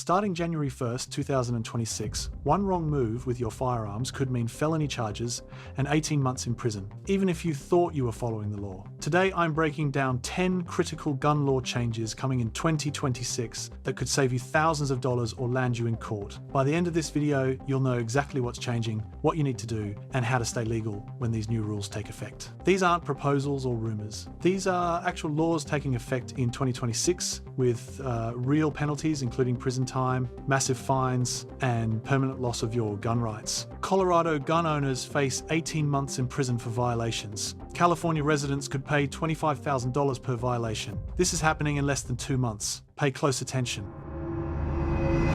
starting January 1st, 2026, one wrong move with your firearms could mean felony charges and 18 months in prison, even if you thought you were following the law. Today, I'm breaking down 10 critical gun law changes coming in 2026 that could save you thousands of dollars or land you in court. By the end of this video, you'll know exactly what's changing, what you need to do, and how to stay legal when these new rules take effect. These aren't proposals or rumors. These are actual laws taking effect in 2026 with real penalties, including prison time, massive fines, and permanent loss of your gun rights. Colorado gun owners face 18 months in prison for violations. California residents could pay $25,000 per violation. This is happening in less than 2 months. Pay close attention.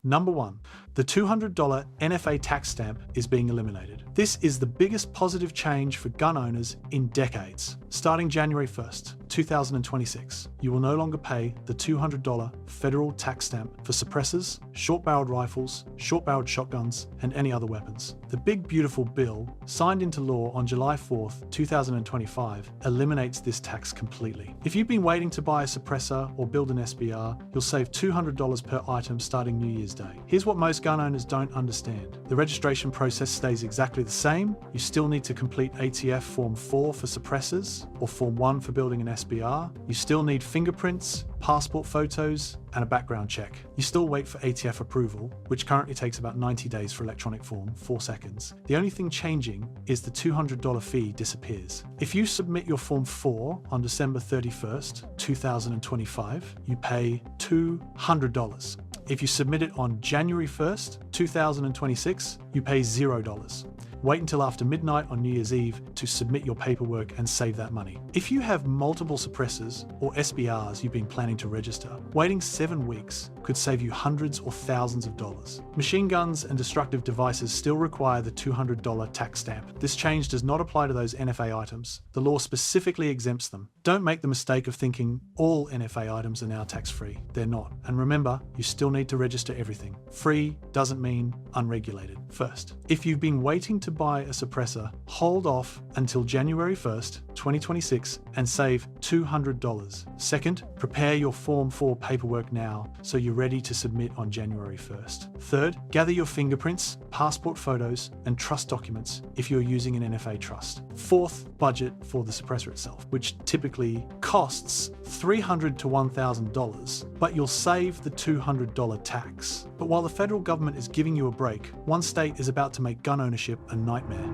Number 1. The $200 NFA tax stamp is being eliminated. This is the biggest positive change for gun owners in decades. Starting January 1st, 2026, you will no longer pay the $200 federal tax stamp for suppressors, short-barreled rifles, short-barreled shotguns, and any other weapons. The big beautiful bill, signed into law on July 4th, 2025, eliminates this tax completely. If you've been waiting to buy a suppressor or build an SBR, you'll save $200 per item starting New Year's Day. Here's what most gun owners don't understand. The registration process stays exactly the same. You still need to complete ATF Form 4 for suppressors or Form 1 for building an SBR. You still need fingerprints, passport photos, and a background check. You still wait for ATF approval, which currently takes about 90 days for electronic form, 4 seconds. The only thing changing is the $200 fee disappears. If you submit your Form 4 on December 31st, 2025, you pay $200. If you submit it on January 1st, 2026, you pay $0. Wait until after midnight on New Year's Eve to submit your paperwork and save that money. If you have multiple suppressors or SBRs you've been planning to register, waiting 7 weeks could save you hundreds or thousands of dollars. Machine guns and destructive devices still require the $200 tax stamp. This change does not apply to those NFA items. The law specifically exempts them. Don't make the mistake of thinking all NFA items are now tax-free. They're not. And remember, you still need to register everything. Free doesn't mean unregulated. First, if you've been waiting to buy a suppressor, hold off until January 1st, 2026 and save $200. Second, prepare your Form 4 paperwork now so you're ready to submit on January 1st. Third, gather your fingerprints, passport photos, and trust documents if you're using an NFA trust. Fourth, budget for the suppressor itself, which typically costs $300 to $1,000, but you'll save the $200 tax. But while the federal government is giving you a break, one state is about to make gun ownership a nightmare.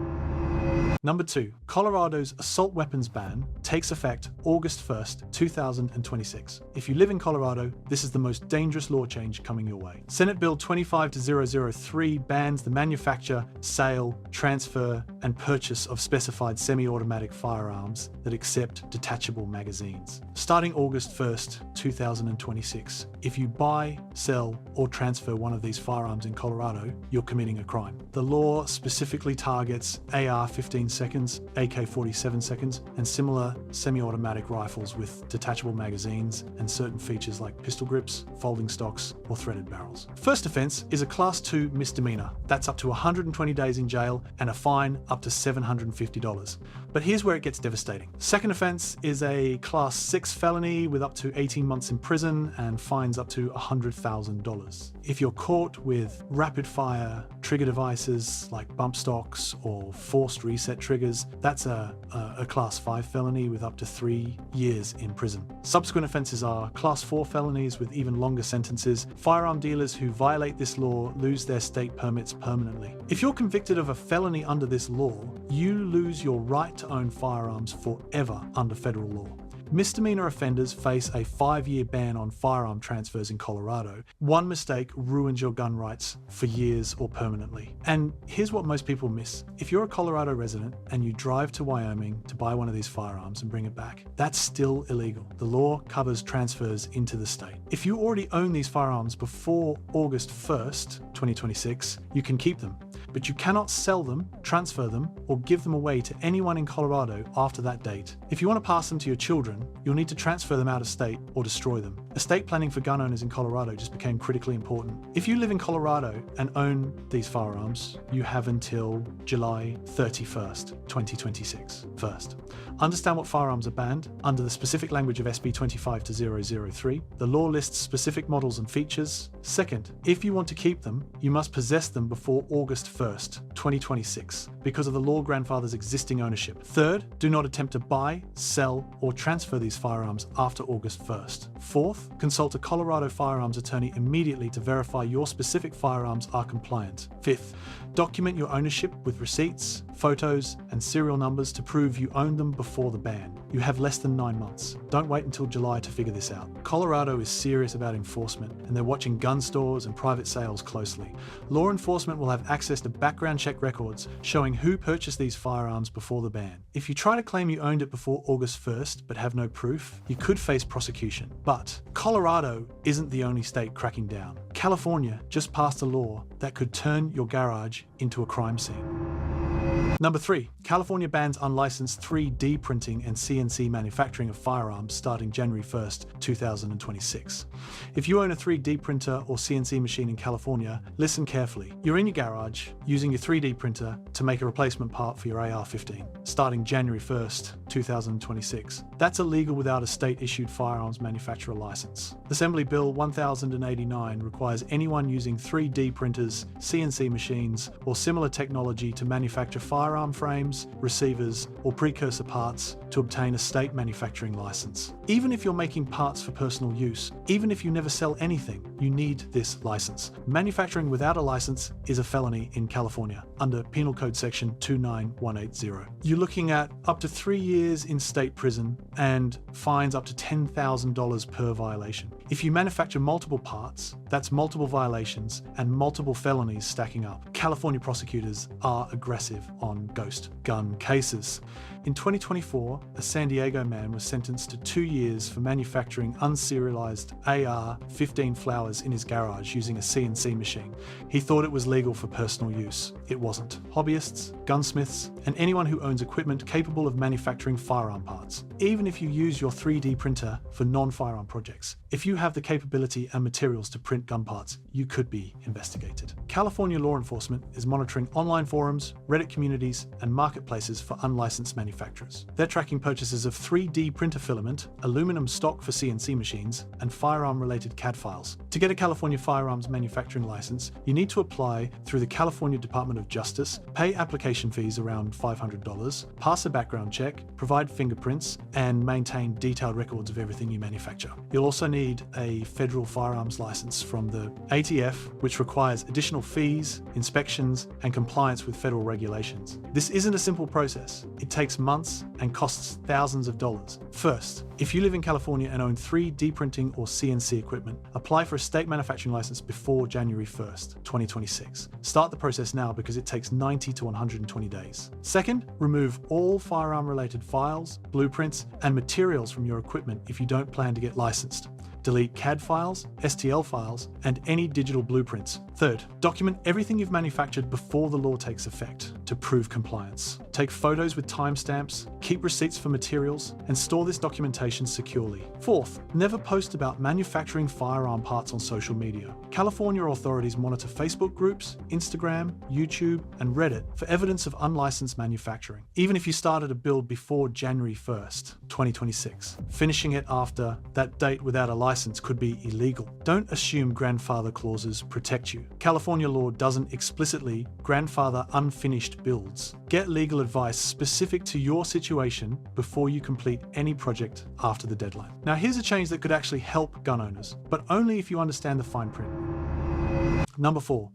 Number 2. Colorado's assault weapons ban takes effect August 1st, 2026. If you live in Colorado, this is the most dangerous law change coming your way. Senate Bill 25003 bans the manufacture, sale, transfer, and purchase of specified semi-automatic firearms that accept detachable magazines. Starting August 1st, 2026, if you buy, sell, or transfer one of these firearms in Colorado, you're committing a crime. The law specifically targets AR-15 seconds, AK-47 seconds, and similar semi-automatic rifles with detachable magazines and certain features like pistol grips, folding stocks, or threaded barrels. First offense is a Class 2 misdemeanor. That's up to 120 days in jail and a fine up to $750. But here's where it gets devastating. Second offense is a Class 6 felony with up to 18 months in prison and fines up to $100,000. If you're caught with rapid-fire trigger devices like bump stocks or forced reset triggers, that's a Class 5 felony with up to 3 years in prison. Subsequent offenses are Class 4 felonies with even longer sentences. Firearm dealers who violate this law lose their state permits permanently. If you're convicted of a felony under this law, you lose your right to own firearms forever under federal law. Misdemeanor offenders face a 5-year ban on firearm transfers in Colorado. One mistake ruins your gun rights for years or permanently. And here's what most people miss. If you're a Colorado resident and you drive to Wyoming to buy one of these firearms and bring it back, that's still illegal. The law covers transfers into the state. If you already own these firearms before August 1st, 2026, you can keep them. But you cannot sell them, transfer them, or give them away to anyone in Colorado after that date. If you want to pass them to your children, you'll need to transfer them out of state or destroy them. estate planning for gun owners in Colorado just became critically important. If you live in Colorado and own these firearms, you have until July 31st, 2026. First, understand what firearms are banned. Under the specific language of SB 25-003, the law lists specific models and features. Second, if you want to keep them, you must possess them before August 1st, 2026, because of the law grandfather's existing ownership. Third, do not attempt to buy, sell, or transfer these firearms after August 1st. Fourth, consult a Colorado firearms attorney immediately to verify your specific firearms are compliant. Fifth, document your ownership with receipts, photos, and serial numbers to prove you owned them before the ban. You have less than 9 months. Don't wait until July to figure this out. Colorado is serious about enforcement, and they're watching gun stores and private sales closely. Law enforcement will have access to background check records showing who purchased these firearms before the ban. If you try to claim you owned it before August 1st but have no proof, you could face prosecution. But Colorado isn't the only state cracking down. California just passed a law that could turn your garage into a crime scene. Number 3, California bans unlicensed 3D printing and CNC manufacturing of firearms starting January 1st, 2026. If you own a 3D printer or CNC machine in California, listen carefully. You're in your garage using your 3D printer to make a replacement part for your AR-15, starting January 1st, 2026. That's illegal without a state-issued firearms manufacturer license. Assembly Bill 1089 requires anyone using 3D printers, CNC machines, or similar technology to manufacture firearm frames, receivers, or precursor parts to obtain a state manufacturing license. Even if you're making parts for personal use, even if you never sell anything, you need this license. Manufacturing without a license is a felony in California under Penal Code Section 29180. You're looking at up to 3 years in state prison and fines up to $10,000 per violation. If you manufacture multiple parts, that's multiple violations and multiple felonies stacking up. California prosecutors are aggressive on ghost gun cases. In 2024, a San Diego man was sentenced to 2 years for manufacturing unserialized AR-15 flowers in his garage using a CNC machine. He thought it was legal for personal use. It wasn't. Hobbyists, gunsmiths, and anyone who owns equipment capable of manufacturing firearm parts. Even if you use your 3D printer for non-firearm projects, if you have the capability and materials to print gun parts, you could be investigated. California law enforcement is monitoring online forums, Reddit communities, and marketplaces for unlicensed manufacturers. They're tracking purchases of 3D printer filament, aluminum stock for CNC machines, and firearm-related CAD files. To get a California firearms manufacturing license, you need to apply through the California Department of Justice, pay application fees around $500, pass a background check, provide fingerprints, and maintain detailed records of everything you manufacture. You'll also need a federal firearms license from the ATF, which requires additional fees, inspections, and compliance with federal regulations. This isn't a simple process. It takes months and costs thousands of dollars. First, if you live in California and own 3D printing or CNC equipment, apply for a state manufacturing license before January 1st, 2026. Start the process now because it takes 90 to 120 days. Second, remove all firearm-related files, blueprints, and materials from your equipment if you don't plan to get licensed. Delete CAD files, STL files, and any digital blueprints. Third, document everything you've manufactured before the law takes effect to prove compliance. Take photos with timestamps, keep receipts for materials, and store this documentation securely. Fourth, never post about manufacturing firearm parts on social media. California authorities monitor Facebook groups, Instagram, YouTube, and Reddit for evidence of unlicensed manufacturing. Even if you started a build before January 1st, 2026, finishing it after that date without a license could be illegal. Don't assume grandfather clauses protect you. California law doesn't explicitly grandfather unfinished builds. Get legal advice specific to your situation before you complete any project after the deadline. Now here's a change that could actually help gun owners, but only if you understand the fine print. Number 4,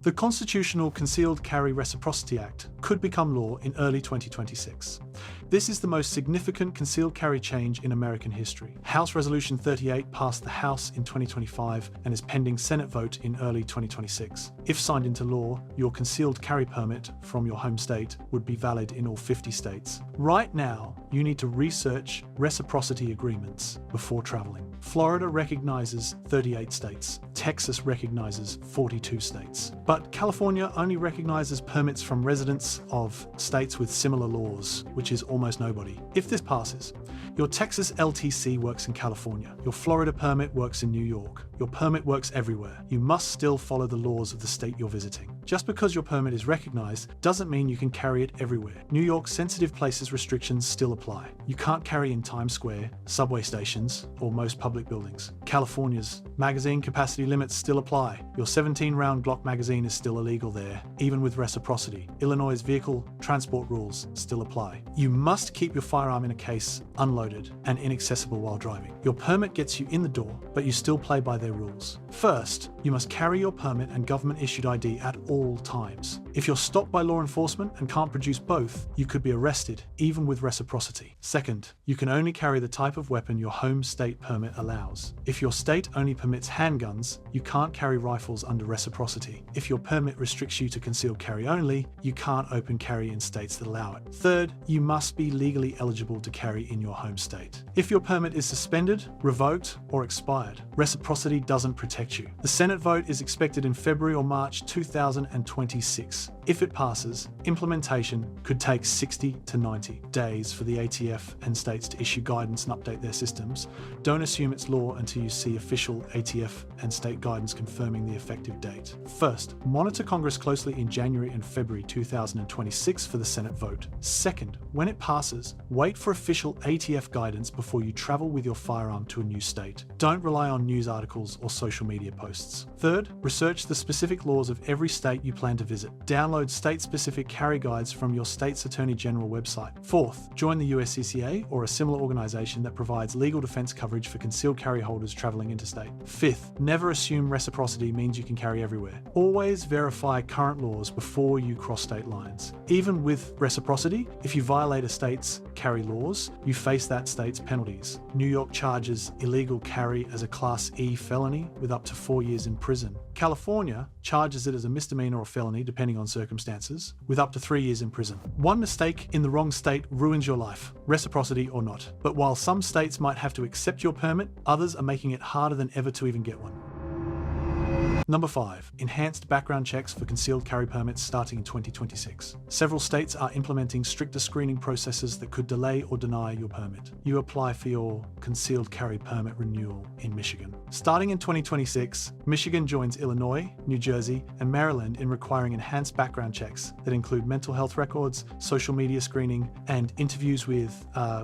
the Constitutional Concealed Carry Reciprocity Act could become law in early 2026. This is the most significant concealed carry change in American history. House Resolution 38 passed the House in 2025 and is pending Senate vote in early 2026. If signed into law, your concealed carry permit from your home state would be valid in all 50 states. Right now, you need to research reciprocity agreements before traveling. Florida recognizes 38 states. Texas recognizes 42 states. But California only recognizes permits from residents of states with similar laws, which is almost nobody. If this passes, Your Texas LTC works in California. Your Florida permit works in New York. Your permit works everywhere. You must still follow the laws of the state you're visiting. Just because your permit is recognized doesn't mean you can carry it everywhere. New York's sensitive places restrictions still apply. You can't carry in Times Square, subway stations, or most public buildings. California's magazine capacity limits still apply. Your 17-round Glock magazine is still illegal there, even with reciprocity. Illinois' vehicle transport rules still apply. You must keep your firearm in a case, unloaded, and inaccessible while driving. Your permit gets you in the door, but you still play by their rules. First, you must carry your permit and government-issued ID at all times. If you're stopped by law enforcement and can't produce both, you could be arrested, even with reciprocity. Second, you can only carry the type of weapon your home state permit allows. If your state only permits handguns, you can't carry rifles under reciprocity. If your permit restricts you to concealed carry only, you can't open carry in states that allow it. Third, you must be legally eligible to carry in your home state. If your permit is suspended, revoked, or expired, reciprocity doesn't protect you. The Senate vote is expected in February or March 2026. If it passes, implementation could take 60 to 90 days for the ATF and states to issue guidance and update their systems. Don't assume it's law until you see official ATF and state guidance confirming the effective date. First, monitor Congress closely in January and February 2026 for the Senate vote. Second, when it passes, wait for official ATF guidance before you travel with your firearm to a new state. Don't rely on news articles or social media posts. Third, research the specific laws of every state you plan to visit. Download state-specific carry guides from your state's Attorney General website. Fourth, join the USCCA or a similar organization that provides legal defense coverage for concealed carry holders traveling interstate. Fifth, never assume reciprocity means you can carry everywhere. Always verify current laws before you cross state lines. Even with reciprocity, if you violate a state's carry laws, you face that state's penalties. New York charges illegal carry as a Class E felony with up to 4 years in prison. California charges it as a misdemeanor or felony, depending on circumstances, with up to 3 years in prison. One mistake in the wrong state ruins your life, reciprocity or not. But while some states might have to accept your permit, others are making it harder than ever to even get one. Number 5. Enhanced background checks for concealed carry permits starting in 2026. Several states are implementing stricter screening processes that could delay or deny your permit. You apply for your concealed carry permit renewal in Michigan. Starting in 2026, Michigan joins Illinois, New Jersey, and Maryland in requiring enhanced background checks that include mental health records, social media screening, and interviews with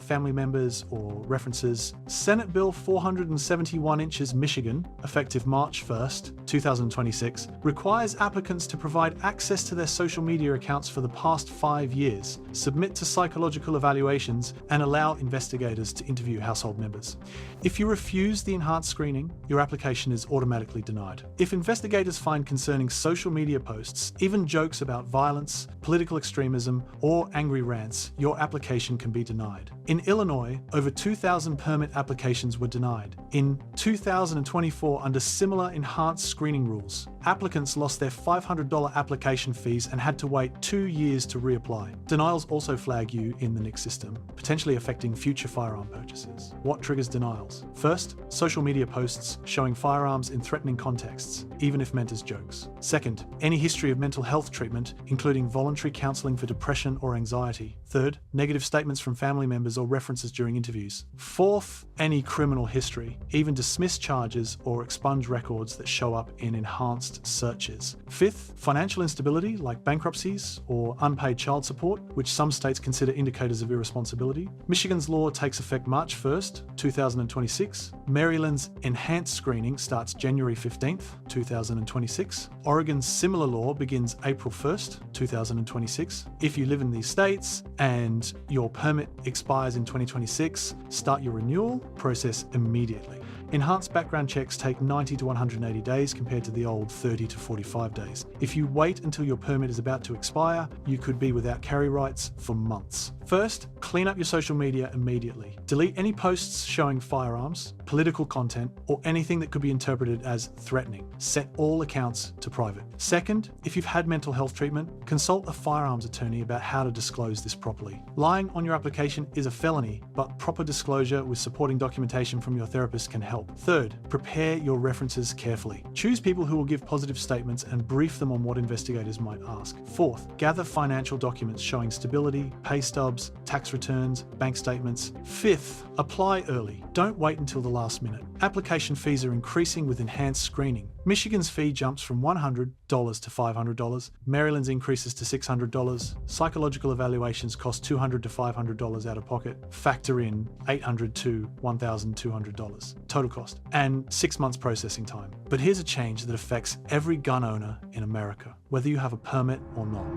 family members or references. Senate Bill 471 inches Michigan, effective March 1st, 2026, requires applicants to provide access to their social media accounts for the past 5 years, submit to psychological evaluations, and allow investigators to interview household members. If you refuse the enhanced screening, your application is automatically denied. If investigators find concerning social media posts, even jokes about violence, political extremism, or angry rants, your application can be denied. In Illinois, over 2,000 permit applications were denied. In 2024, under similar enhanced screening rules, applicants lost their $500 application fees and had to wait 2 years to reapply. Denials also flag you in the NICS system, potentially affecting future firearm purchases. What triggers denials? First, social media posts showing firearms in threatening contexts, even if meant as jokes. Second, any history of mental health treatment, including voluntary counseling for depression or anxiety. Third, negative statements from family members or references during interviews. Fourth, any criminal history, even dismiss charges or expunge records that show up in enhanced searches. Fifth, financial instability like bankruptcies or unpaid child support, which some states consider indicators of irresponsibility. Michigan's law takes effect March 1st, 2026. Maryland's enhanced screening starts January 15th, 2026. Oregon's similar law begins April 1st, 2026. If you live in these states and your permit expires in 2026, start your renewal process immediately. Enhanced background checks take 90 to 180 days compared to the old 30 to 45 days. If you wait until your permit is about to expire, you could be without carry rights for months. First, clean up your social media immediately. Delete any posts showing firearms, political content, or anything that could be interpreted as threatening. Set all accounts to private. Second, if you've had mental health treatment, consult a firearms attorney about how to disclose this properly. Lying on your application is a felony, but proper disclosure with supporting documentation from your therapist can help. Third, prepare your references carefully. Choose people who will give positive statements and brief them on what investigators might ask. Fourth, gather financial documents showing stability, pay stubs, tax returns, bank statements. Fifth, apply early. Don't wait until the last minute. Application fees are increasing with enhanced screening. Michigan's fee jumps from $100 to $500. Maryland's increases to $600. Psychological evaluations cost $200 to $500 out of pocket. Factor in $800 to $1,200 total cost and 6 months processing time. But here's a change that affects every gun owner in America, whether you have a permit or not.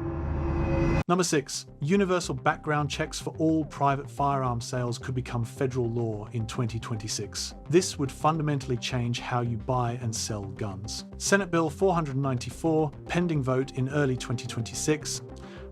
Number 6, universal background checks for all private firearm sales could become federal law in 2026. This would fundamentally change how you buy and sell guns. Senate Bill 494, pending vote in early 2026,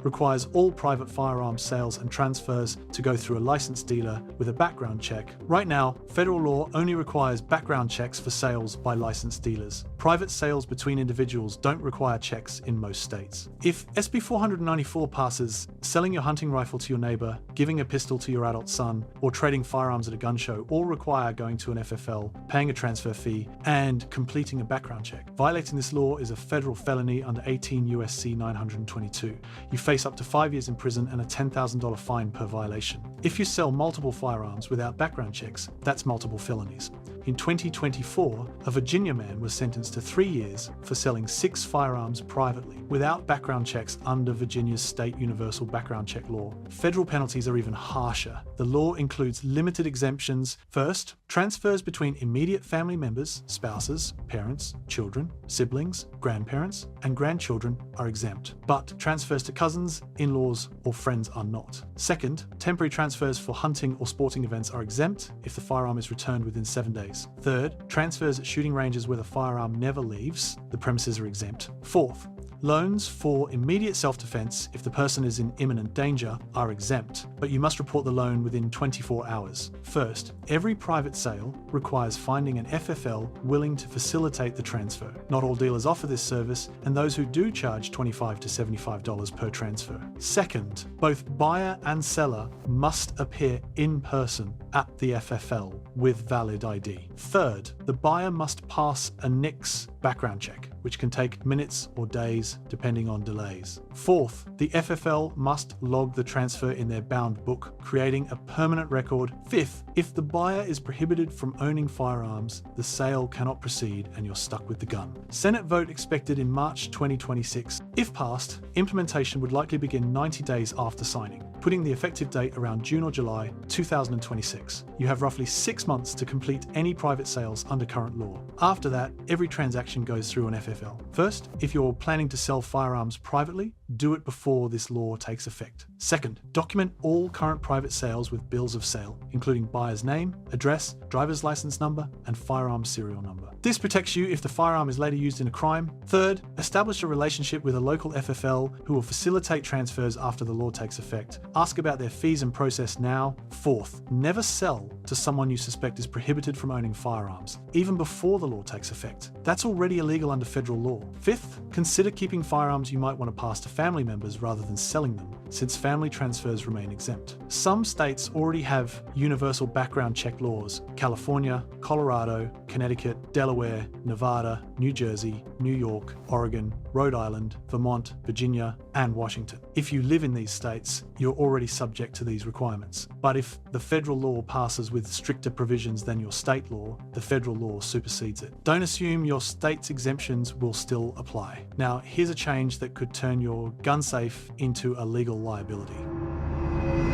requires all private firearms sales and transfers to go through a licensed dealer with a background check. Right now, federal law only requires background checks for sales by licensed dealers. Private sales between individuals don't require checks in most states. If SB 494 passes, selling your hunting rifle to your neighbor, giving a pistol to your adult son, or trading firearms at a gun show all require going to an FFL, paying a transfer fee, and completing a background check. Violating this law is a federal felony under 18 U.S.C. 922. You face up to 5 years in prison and a $10,000 fine per violation. If you sell multiple firearms without background checks, that's multiple felonies. In 2024, a Virginia man was sentenced to 3 years for selling 6 firearms privately without background checks under Virginia's state universal background check law. Federal penalties are even harsher. The law includes limited exemptions. First, transfers between immediate family members, spouses, parents, children, siblings, grandparents, and grandchildren are exempt, but transfers to cousins, in-laws, or friends are not. Second, temporary transfers for hunting or sporting events are exempt if the firearm is returned within 7 days. Third, transfers at shooting ranges where the firearm never leaves the premises are exempt. Fourth, loans for immediate self-defense if the person is in imminent danger are exempt, but you must report the loan within 24 hours. First, every private sale requires finding an FFL willing to facilitate the transfer. Not all dealers offer this service, and those who do charge $25 to $75 per transfer. Second, both buyer and seller must appear in person at the FFL with valid ID. Third, the buyer must pass a NICS background check, which can take minutes or days depending on delays. Fourth, the FFL must log the transfer in their bound book, creating a permanent record. Fifth, if the buyer is prohibited from owning firearms, the sale cannot proceed and you're stuck with the gun. Senate vote expected in March 2026. If passed, implementation would likely begin 90 days after signing, putting the effective date around June or July 2026. You have roughly 6 months to complete any private sales under current law. After that, every transaction goes through an FFL. First, if you're planning to sell firearms privately, do it before this law takes effect. Second, document all current private sales with bills of sale, including buyer's name, address, driver's license number, and firearm serial number. This protects you if the firearm is later used in a crime. Third, establish a relationship with a local FFL who will facilitate transfers after the law takes effect. Ask about their fees and process now. Fourth, never sell to someone you suspect is prohibited from owning firearms, even before the law takes effect. That's already illegal under federal law. Fifth, consider keeping firearms you might want to pass to family members rather than selling them, since family transfers remain exempt. Some states already have universal background check laws: California, Colorado, Connecticut, Delaware, Nevada, New Jersey, New York, Oregon, Rhode Island, Vermont, Virginia, and Washington. If you live in these states, you're already subject to these requirements. But if the federal law passes with stricter provisions than your state law, the federal law supersedes it. Don't assume your state's exemptions will still apply. Now, here's a change that could turn your gun safe into a legal liability.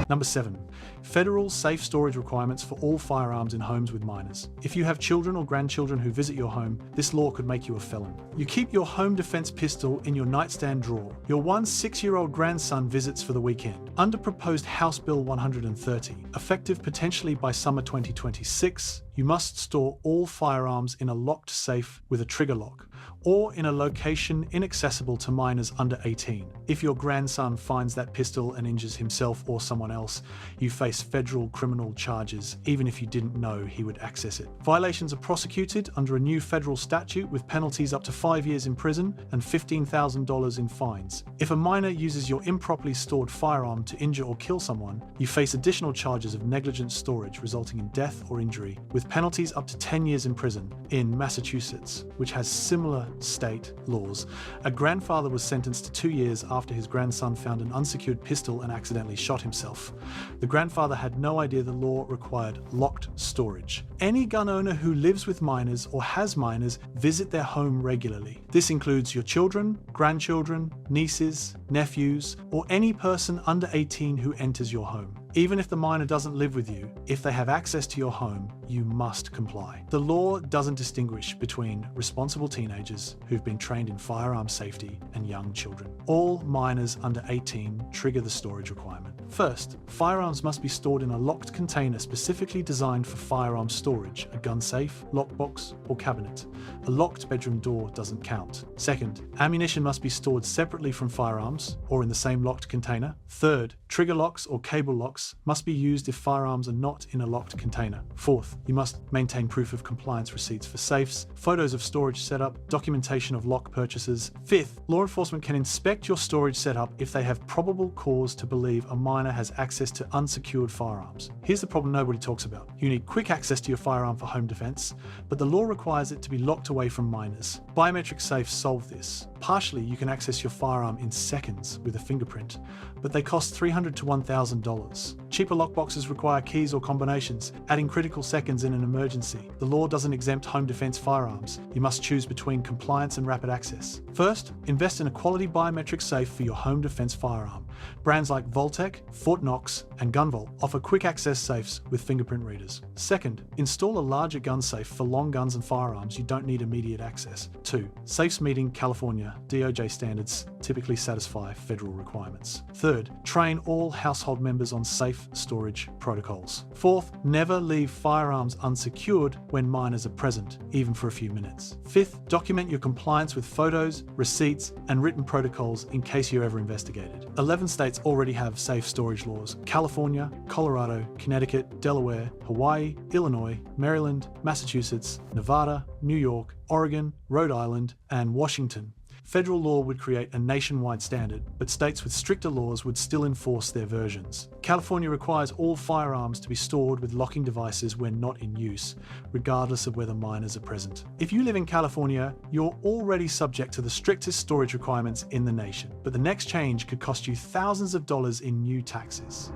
Number 7, federal safe storage requirements for all firearms in homes with minors. If you have children or grandchildren who visit your home, this law could make you a felon. You keep your home defense pistol in your nightstand drawer. Your 6-year-old grandson visits for the weekend. Under proposed House Bill 130, effective potentially by summer 2026, you must store all firearms in a locked safe with a trigger lock, or in a location inaccessible to minors under 18. If your grandson finds that pistol and injures himself or someone else, you face federal criminal charges, even if you didn't know he would access it. Violations are prosecuted under a new federal statute with penalties up to 5 years in prison and $15,000 in fines. If a minor uses your improperly stored firearm to injure or kill someone, you face additional charges of negligent storage resulting in death or injury, with penalties up to 10 years in prison. In Massachusetts, which has similar state laws, a grandfather was sentenced to 2 years after his grandson found an unsecured pistol and accidentally shot himself. The grandfather had no idea the law required locked storage. Any gun owner who lives with minors or has minors visit their home regularly. This includes your children, grandchildren, nieces, nephews, or any person under 18 who enters your home. Even if the minor doesn't live with you, if they have access to your home, you must comply. The law doesn't distinguish between responsible teenagers who've been trained in firearm safety and young children. All minors under 18 trigger the storage requirement. First, firearms must be stored in a locked container specifically designed for firearm storage, a gun safe, lockbox, or cabinet. A locked bedroom door doesn't count. Second, ammunition must be stored separately from firearms or in the same locked container. Third, trigger locks or cable locks must be used if firearms are not in a locked container. Fourth, you must maintain proof of compliance receipts for safes, photos of storage setup, documentation of lock purchases. Fifth, law enforcement can inspect your storage setup if they have probable cause to believe a minor has access to unsecured firearms. Here's the problem nobody talks about. You need quick access to your firearm for home defense, but the law requires it to be locked away from minors. Biometric safes solve this. Partially, you can access your firearm in seconds with a fingerprint, but they cost $300 to $1,000. Cheaper lockboxes require keys or combinations, adding critical seconds in an emergency. The law doesn't exempt home defense firearms. You must choose between compliance and rapid access. First, invest in a quality biometric safe for your home defense firearm. Brands like Voltec, Fort Knox, and GunVault offer quick access safes with fingerprint readers. Second, install a larger gun safe for long guns and firearms you don't need immediate access. 2. Safes meeting California DOJ standards typically satisfy federal requirements. Third, train all household members on safe storage protocols. Fourth, never leave firearms unsecured when minors are present, even for a few minutes. Fifth, document your compliance with photos, receipts, and written protocols in case you're ever investigated. 11 states already have safe storage laws: California, Colorado, Connecticut, Delaware, Hawaii, Illinois, Maryland, Massachusetts, Nevada, New York, Oregon, Rhode Island, and Washington. Federal law would create a nationwide standard, but states with stricter laws would still enforce their versions. California requires all firearms to be stored with locking devices when not in use, regardless of whether minors are present. If you live in California, you're already subject to the strictest storage requirements in the nation, but the next change could cost you thousands of dollars in new taxes.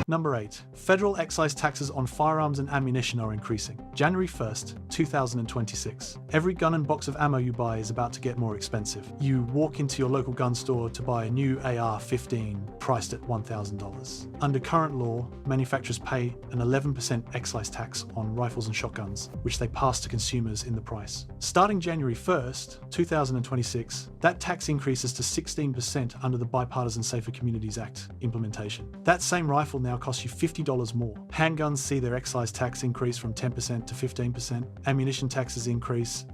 Number 8. Federal excise taxes on firearms and ammunition are increasing. January 1st, 2026. Every gun and box of ammo you buy is about to get more expensive. You walk into your local gun store to buy a new AR-15 priced at $1,000. Under current law, manufacturers pay an 11% excise tax on rifles and shotguns, which they pass to consumers in the price. Starting January 1st, 2026, that tax increases to 16% under the Bipartisan Safer Communities Act implementation. That same rifle now costs you $50 more. Handguns see their excise tax increase from 10% to 15%. Ammunition taxes increase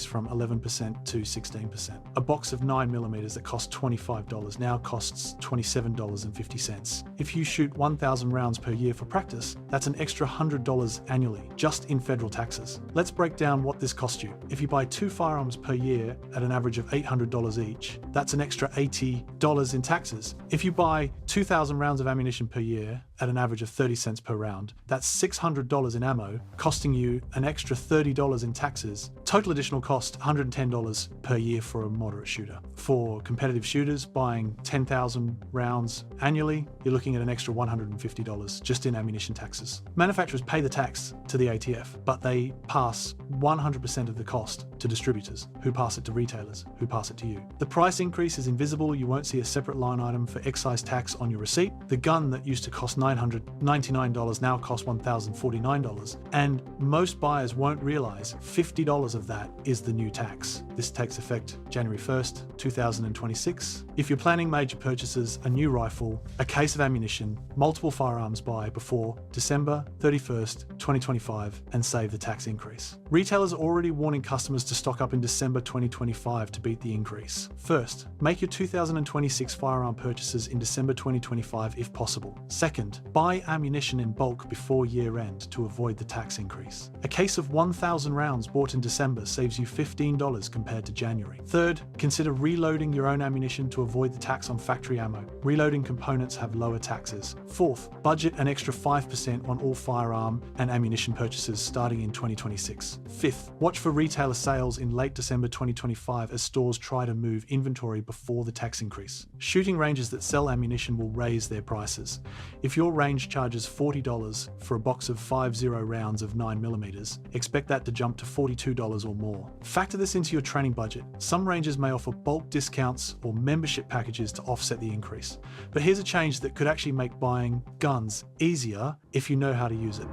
from 11% to 16%. A box of 9mm that cost $25 now costs $27.50. If you shoot 1,000 rounds per year for practice, that's an extra $100 annually, just in federal taxes. Let's break down what this costs you. If you buy 2 firearms per year at an average of $800 each, that's an extra $80 in taxes. If you buy 2,000 rounds of ammunition per year at an average of 30 cents per round, that's $600 in ammo, costing you an extra $30 in taxes. Total additional cost, $110 per year for a moderate shooter. For competitive shooters buying 10,000 rounds annually, you're looking at an extra $150 just in ammunition taxes. Manufacturers pay the tax to the ATF, but they pass 100% of the cost to distributors, who pass it to retailers, who pass it to you. The price increase is invisible. You won't see a separate line item for excise tax on your receipt. The gun that used to cost $999 now costs $1,049, and most buyers won't realize $50 of of that is the new tax. This takes effect January 1st, 2026. If you're planning major purchases, a new rifle, a case of ammunition, multiple firearms by before December 31st, 2025 and save the tax increase. Retailers are already warning customers to stock up in December 2025 to beat the increase. First, make your 2026 firearm purchases in December 2025 if possible. Second, buy ammunition in bulk before year end to avoid the tax increase. A case of 1,000 rounds bought in December saves you $15 compared to January. Third, consider reloading your own ammunition to avoid the tax on factory ammo. Reloading components have lower taxes. Fourth, budget an extra 5% on all firearm and ammunition purchases starting in 2026. Fifth, watch for retailer sales in late December 2025 as stores try to move inventory before the tax increase. Shooting ranges that sell ammunition will raise their prices. If your range charges $40 for a box of 50 rounds of 9mm, expect that to jump to $42 or more. Factor this into your training budget. Some ranges may offer bulk discounts or membership packages to offset the increase. But here's a change that could actually make buying guns easier if you know how to use it.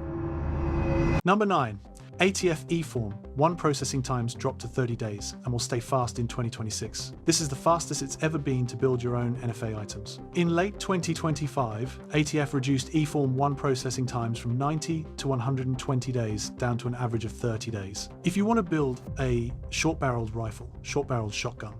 Number 9. ATF e-form, one processing times dropped to 30 days and will stay fast in 2026. This is the fastest it's ever been to build your own NFA items. In late 2025, ATF reduced e-form one processing times from 90 to 120 days down to an average of 30 days. If you want to build a short-barreled rifle, short-barreled shotgun,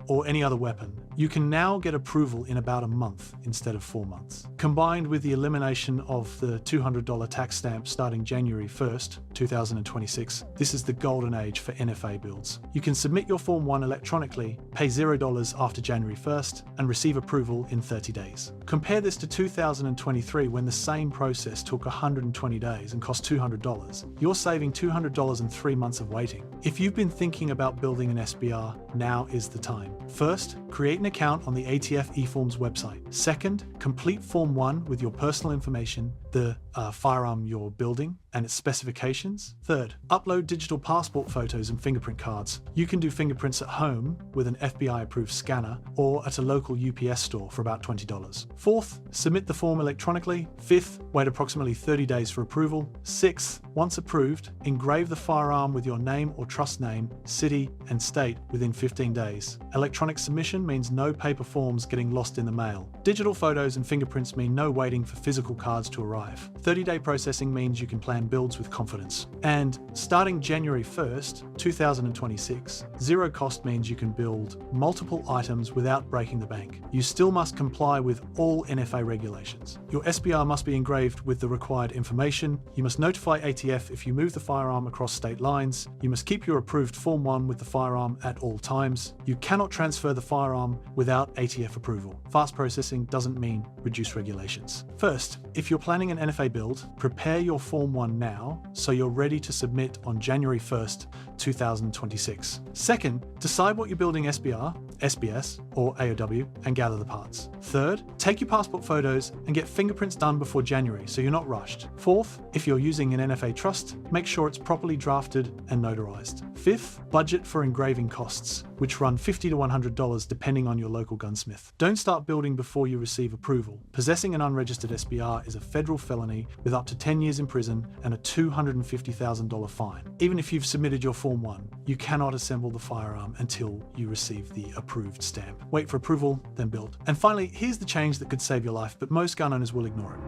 or any other weapon, you can now get approval in about a month instead of 4 months. Combined with the elimination of the $200 tax stamp starting January 1st, 2026, this is the golden age for NFA builds. You can submit your Form 1 electronically, pay $0 after January 1st, and receive approval in 30 days. Compare this to 2023 when the same process took 120 days and cost $200. You're saving $200 and 3 months of waiting. If you've been thinking about building an SBR, now is the time. First, create an account on the ATF eForms website. Second, complete Form 1 with your personal information, the firearm you're building, and its specifications. Third, upload digital passport photos and fingerprint cards. You can do fingerprints at home with an FBI-approved scanner or at a local UPS store for about $20. Fourth, submit the form electronically. Fifth, wait approximately 30 days for approval. Sixth, once approved, engrave the firearm with your name or trust name, city, and state within 15 days. Electronic submission means no paper forms getting lost in the mail. Digital photos and fingerprints mean no waiting for physical cards to arrive. 30-day processing means you can plan builds with confidence. And starting January 1st, 2026, zero cost means you can build multiple items without breaking the bank. You still must comply with all NFA regulations. Your SBR must be engraved with the required information. You must notify ATF if you move the firearm across state lines. You must keep your approved Form 1 with the firearm at all times. You cannot transfer the firearm without ATF approval. Fast processing doesn't mean reduced regulations. First, if you're planning an NFA build, prepare your Form 1 now so you're ready to submit on January 1st, 2026. Second, decide what you're building SBR, SBS, or AOW and gather the parts. Third, take your passport photos and get fingerprints done before January so you're not rushed. Fourth, if you're using an NFA trust, make sure it's properly drafted and notarized. Fifth, budget for engraving costs, which run $50 to $100 depending on your local gunsmith. Don't start building before you receive approval. Possessing an unregistered SBR is a federal felony with up to 10 years in prison and a $250,000 fine. Even if you've submitted your Form 1, you cannot assemble the firearm until you receive the approved stamp. Wait for approval, then build. And finally, here's the change that could save your life, but most gun owners will ignore it.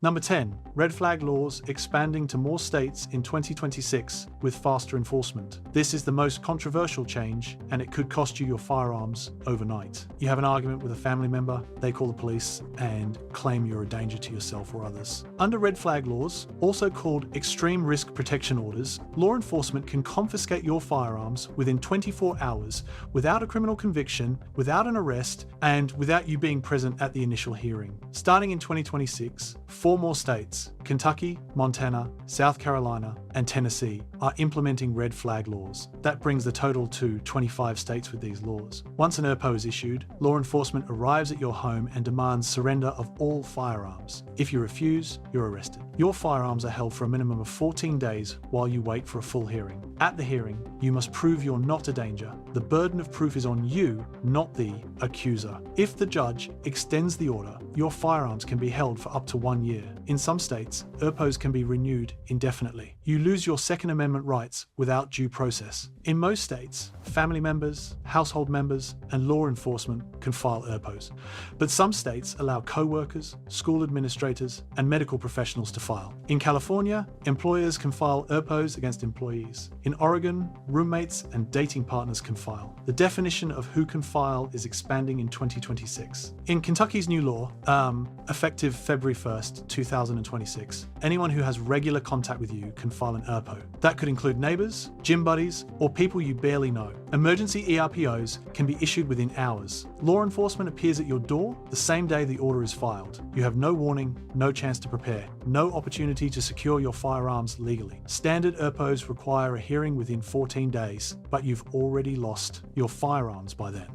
Number 10, red flag laws expanding to more states in 2026 with faster enforcement. This is the most controversial change, and it could cost you your firearms overnight. You have an argument with a family member, they call the police and claim you're a danger to yourself or others. Under red flag laws, also called extreme risk protection orders, law enforcement can confiscate your firearms within 24 hours without a criminal conviction, without an arrest, and without you being present at the initial hearing. Starting in 2026, 4 more states, Kentucky, Montana, South Carolina, and Tennessee, are implementing red flag laws. That brings the total to 25 states with these laws. Once an ERPO is issued, law enforcement arrives at your home and demands surrender of all firearms. If you refuse, you're arrested. Your firearms are held for a minimum of 14 days while you wait for a full hearing. At the hearing, you must prove you're not a danger. The burden of proof is on you, not the accuser. If the judge extends the order, your firearms can be held for up to 1 year. year. In some states, ERPOs can be renewed indefinitely. You lose your Second Amendment rights without due process. In most states, family members, household members, and law enforcement can file ERPOs. But some states allow co-workers, school administrators, and medical professionals to file. In California, employers can file ERPOs against employees. In Oregon, roommates and dating partners can file. The definition of who can file is expanding in 2026. In Kentucky's new law, effective February 1st, 2026, anyone who has regular contact with you can file an ERPO. That could include neighbors, gym buddies, or people you barely know. Emergency ERPOs can be issued within hours. Law enforcement appears at your door the same day the order is filed. You have no warning, no chance to prepare, no opportunity to secure your firearms legally. Standard ERPOs require a hearing within 14 days, but you've already lost your firearms by then.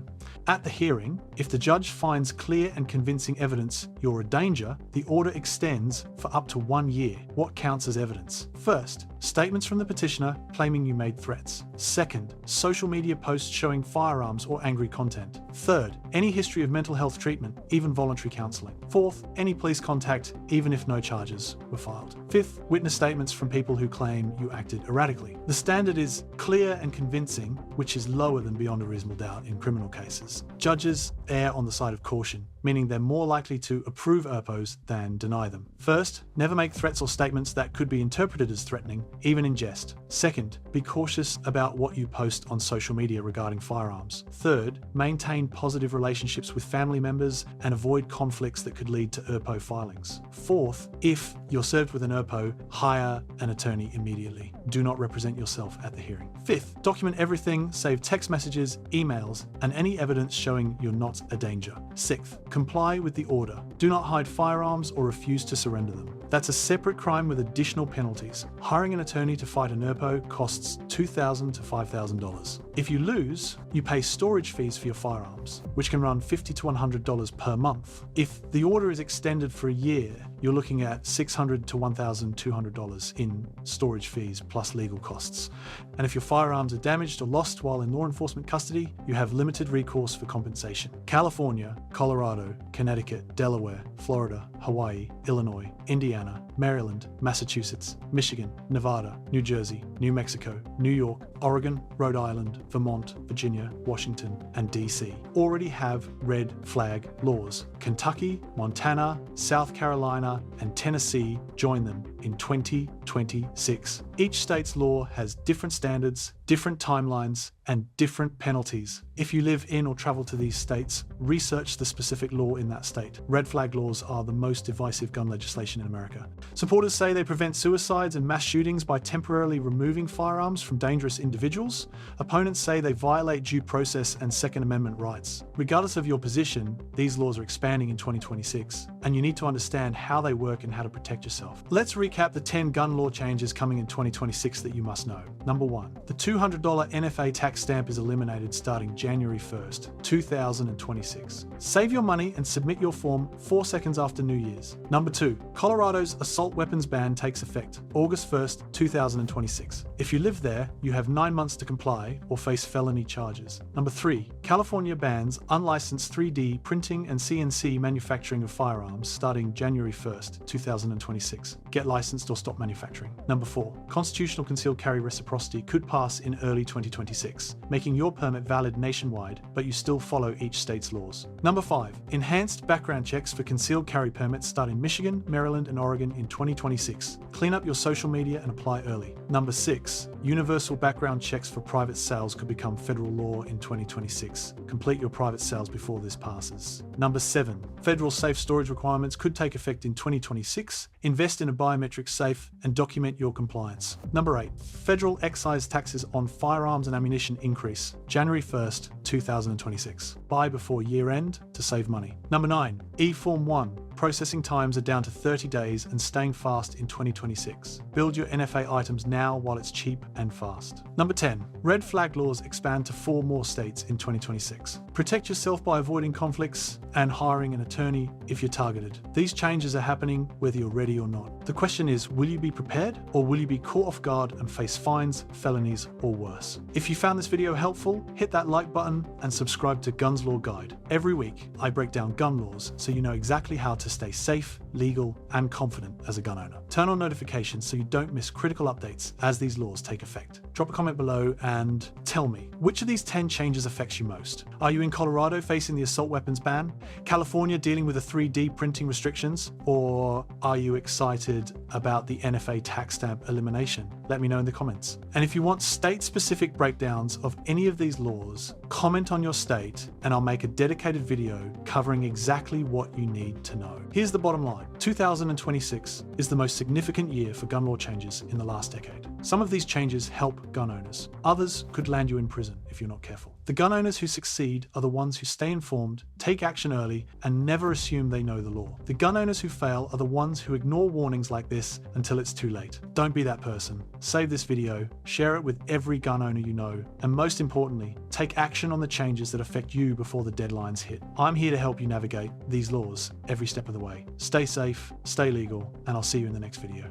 At the hearing, if the judge finds clear and convincing evidence you're a danger, the order extends for up to 1 year. What counts as evidence? First, statements from the petitioner claiming you made threats. Second, social media posts showing firearms or angry content. Third, any history of mental health treatment, even voluntary counseling. Fourth, any police contact, even if no charges were filed. Fifth, witness statements from people who claim you acted erratically. The standard is clear and convincing, which is lower than beyond a reasonable doubt in criminal cases. Judges err on the side of caution, meaning they're more likely to approve ERPOs than deny them. First, never make threats or statements that could be interpreted as threatening, even in jest. Second, be cautious about what you post on social media regarding firearms. Third, maintain positive relationships with family members and avoid conflicts that could lead to ERPO filings. Fourth, if you're served with an ERPO, hire an attorney immediately. Do not represent yourself at the hearing. Fifth, document everything, save text messages, emails, and any evidence showing you're not a danger. Sixth, comply with the order. Do not hide firearms or refuse to surrender them. That's a separate crime with additional penalties. Hiring an attorney to fight an ERPO costs $2,000 to $5,000. If you lose, you pay storage fees for your firearms, which can run $50 to $100 per month. If the order is extended for a year, you're looking at $600 to $1,200 in storage fees plus legal costs. And if your firearms are damaged or lost while in law enforcement custody, you have limited recourse for compensation. California, Colorado, Connecticut, Delaware, Florida, Hawaii, Illinois, Indiana, Maryland, Massachusetts, Michigan, Nevada, New Jersey, New Mexico, New York, Oregon, Rhode Island, Vermont, Virginia, Washington, and DC already have red flag laws. Kentucky, Montana, South Carolina, and Tennessee join them in 2026. Each state's law has different standards, different timelines, and different penalties. If you live in or travel to these states, research the specific law in that state. Red flag laws are the most divisive gun legislation in America. Supporters say they prevent suicides and mass shootings by temporarily removing firearms from dangerous individuals. Opponents say they violate due process and Second Amendment rights. Regardless of your position, these laws are expanding in 2026, and you need to understand how they work and how to protect yourself. Let's recap the 10 gun law changes coming in 2026 that you must know. Number 1, the $200 NFA tax stamp is eliminated starting January 1st, 2026. Save your money and submit your form 4 seconds after New Year's. Number 2, Colorado's assault weapons ban takes effect August 1st, 2026. If you live there, you have 9 months to comply or face felony charges. Number 3, California bans unlicensed 3D printing and CNC manufacturing of firearms starting January 1st, 2026. Get licensed or stop manufacturing. Number 4, constitutional concealed carry reciprocity could pass in early 2026, making your permit valid nationwide, but you still follow each state's laws. Number 5, enhanced background checks for concealed carry permits start in Michigan, Maryland, and Oregon in 2026. Clean up your social media and apply early. Number 6, universal background checks for private sales could become federal law in 2026. Complete your private sales before this passes. Number 7, federal safe storage requirements could take effect in 2026. Invest in a biometric safe and document your compliance. Number 8, federal excise taxes on firearms and ammunition increase January 1st, 2026. Buy before year end to save money. Number 9, E-Form 1. Processing times are down to 30 days and staying fast in 2026. Build your NFA items now while it's cheap and fast. Number 10, red flag laws expand to 4 more states in 2026. Protect yourself by avoiding conflicts and hiring an attorney if you're targeted. These changes are happening whether you're ready or not. The question is, will you be prepared or will you be caught off guard and face fines, felonies, or worse? If you found this video helpful, hit that like button and subscribe to Guns Law Guide. Every week, I break down gun laws so you know exactly how to stay safe legal, and confident as a gun owner. Turn on notifications so you don't miss critical updates as these laws take effect. Drop a comment below and tell me, which of these 10 changes affects you most? Are you in Colorado facing the assault weapons ban? California dealing with the 3D printing restrictions? Or are you excited about the NFA tax stamp elimination? Let me know in the comments. And if you want state-specific breakdowns of any of these laws, comment on your state and I'll make a dedicated video covering exactly what you need to know. Here's the bottom line. 2026 is the most significant year for gun law changes in the last decade. Some of these changes help gun owners. Others could land you in prison if you're not careful. The gun owners who succeed are the ones who stay informed, take action early, and never assume they know the law. The gun owners who fail are the ones who ignore warnings like this until it's too late. Don't be that person. Save this video, share it with every gun owner you know, and most importantly, take action on the changes that affect you before the deadlines hit. I'm here to help you navigate these laws every step of the way. Stay safe, stay legal, and I'll see you in the next video.